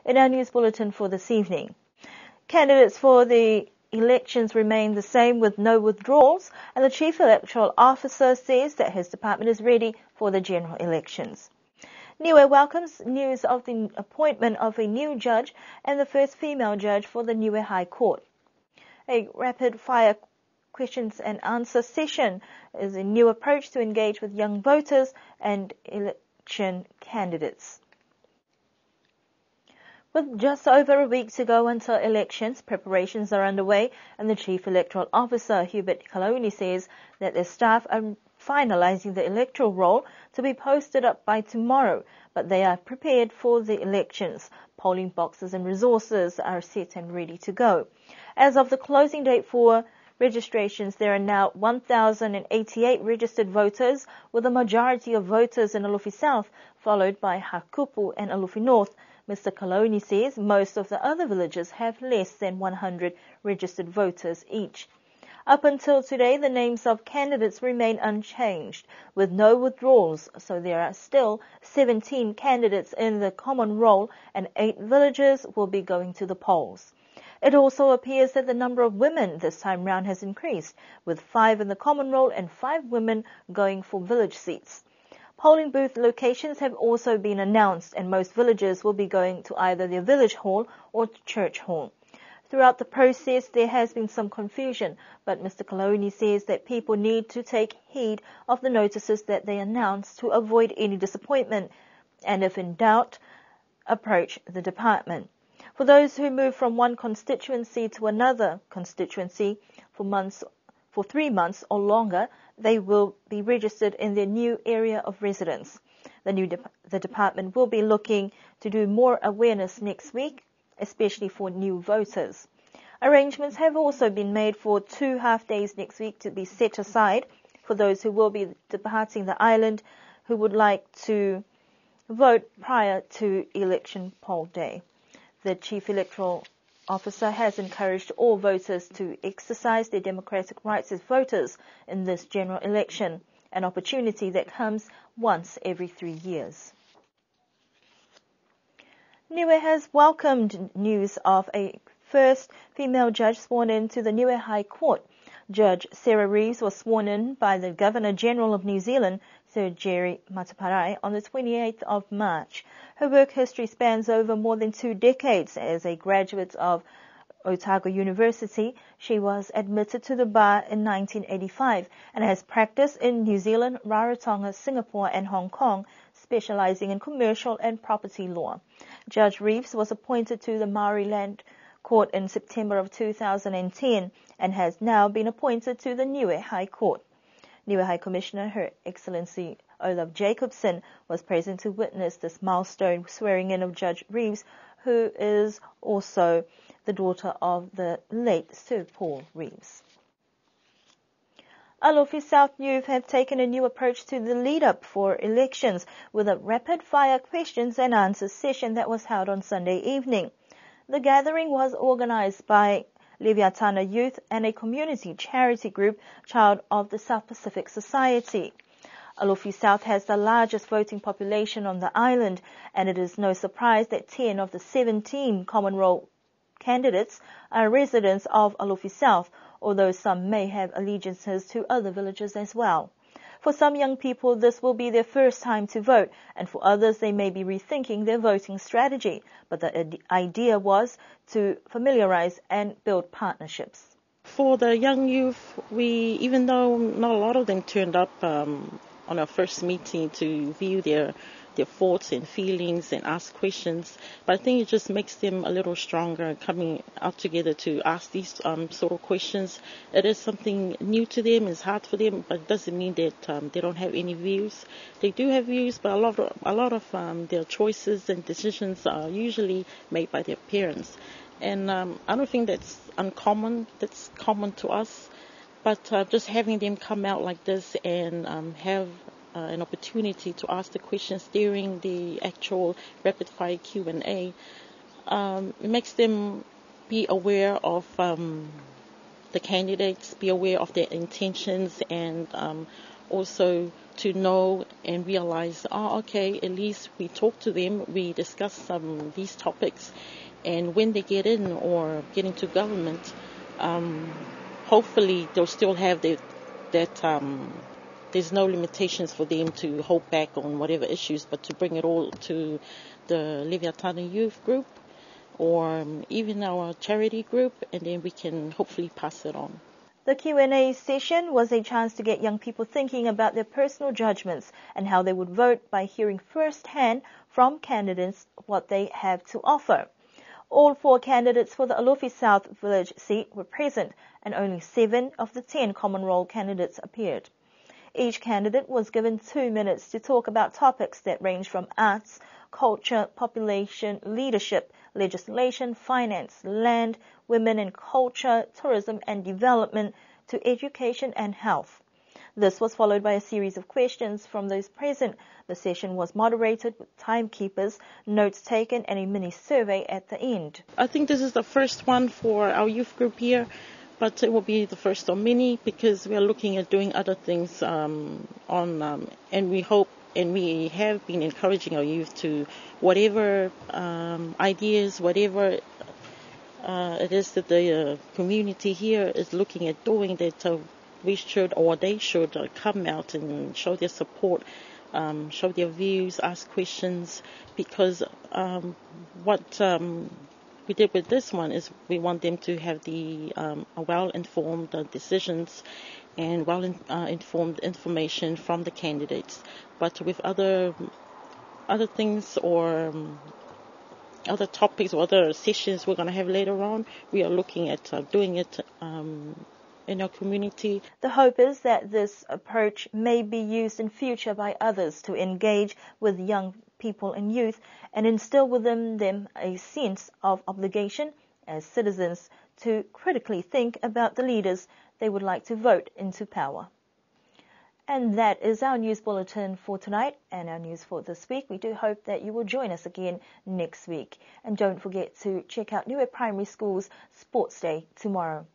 In our news bulletin for this evening, candidates for the elections remain the same with no withdrawals, and the Chief Electoral Officer says that his department is ready for the general elections. Niue welcomes news of the appointment of a new judge and the first female judge for the Niue High Court. A rapid-fire questions and answer session is a new approach to engage with young voters and election candidates. With just over a week to go until elections, preparations are underway, and the Chief Electoral Officer, Hubert Kaloni, says that their staff are finalizing the electoral roll to be posted up by tomorrow, but they are prepared for the elections. Polling boxes and resources are set and ready to go. As of the closing date for registrations, there are now 1,088 registered voters, with a majority of voters in Alofi South, followed by Hakupu and Alofi North. Mr. Kaloni says most of the other villages have less than 100 registered voters each. Up until today, the names of candidates remain unchanged, with no withdrawals, so there are still 17 candidates in the common roll and 8 villages will be going to the polls. It also appears that the number of women this time round has increased, with 5 in the common roll and 5 women going for village seats. Polling booth locations have also been announced, and most villages will be going to either their village hall or church hall. Throughout the process, there has been some confusion, but Mr. Kaloni says that people need to take heed of the notices that they announce to avoid any disappointment, and if in doubt, approach the department. For those who move from one constituency to another constituency for 3 months or longer, they will be registered in their new area of residence. The department will be looking to do more awareness next week, especially for new voters. Arrangements have also been made for 2 half-days next week to be set aside for those who will be departing the island who would like to vote prior to election poll day. The Chief Electoral Officer has encouraged all voters to exercise their democratic rights as voters in this general election, an opportunity that comes once every 3 years. Niue has welcomed news of a first female judge sworn in to the Niue High Court. Judge Sarah Reeves was sworn in by the Governor-General of New Zealand, Sir Jerry Mataparai, on the 28th of March. Her work history spans over more than 2 decades. As a graduate of Otago University, she was admitted to the bar in 1985 and has practiced in New Zealand, Rarotonga, Singapore and Hong Kong, specializing in commercial and property law. Judge Reeves was appointed to the Maori Land Court in September of 2010 and has now been appointed to the Niue High Court. Niue High Commissioner Her Excellency Olaf Jacobson was present to witness this milestone swearing in of Judge Reeves, who is also the daughter of the late Sir Paul Reeves. Alofi South Youth have taken a new approach to the lead-up for elections with a rapid-fire questions and answers session that was held on Sunday evening. The gathering was organized by Leviatana Youth and a community charity group, Child of the South Pacific Society. Alofi South has the largest voting population on the island, and it is no surprise that 10 of the 17 common roll candidates are residents of Alofi South, although some may have allegiances to other villages as well. For some young people, this will be their first time to vote, and for others, they may be rethinking their voting strategy. But the idea was to familiarize and build partnerships. For the young youth, even though not a lot of them turned up on our first meeting to view their thoughts and feelings and ask questions, but I think it just makes them a little stronger coming out together to ask these sort of questions. It is something new to them, it's hard for them, but it doesn't mean that they don't have any views. They do have views, but a lot of their choices and decisions are usually made by their parents. And I don't think that's uncommon, that's common to us, but just having them come out like this and have an opportunity to ask the questions during the actual rapid-fire Q&A, it makes them be aware of the candidates, be aware of their intentions, and also to know and realize, okay, at least we talk to them, we discuss these topics, and when they get in or get into government, hopefully they'll still have there's no limitations for them to hold back on whatever issues, but to bring it all to the Leviathan Youth Group or even our charity group, and then we can hopefully pass it on. The Q&A session was a chance to get young people thinking about their personal judgments and how they would vote by hearing firsthand from candidates what they have to offer. All 4 candidates for the Alofi South Village seat were present, and only 7 of the 10 common role candidates appeared. Each candidate was given 2 minutes to talk about topics that range from arts, culture, population, leadership, legislation, finance, land, women and culture, tourism and development, to education and health. This was followed by a series of questions from those present. The session was moderated with timekeepers, notes taken, and a mini survey at the end. I think this is the first one for our youth group here, but it will be the first of many because we are looking at doing other things and we hope and we have been encouraging our youth to whatever ideas, whatever it is that the community here is looking at doing, that we should or they should come out and show their support, show their views, ask questions, because what we did with this one is we want them to have the well-informed decisions and well-informed information from the candidates. But with other things or other topics or other sessions we're going to have later on, we are looking at doing it in our community. The hope is that this approach may be used in future by others to engage with young people and youth and instill within them a sense of obligation as citizens to critically think about the leaders they would like to vote into power. And that is our news bulletin for tonight and our news for this week. We do hope that you will join us again next week. And don't forget to check out Niue Primary School's Sports Day tomorrow.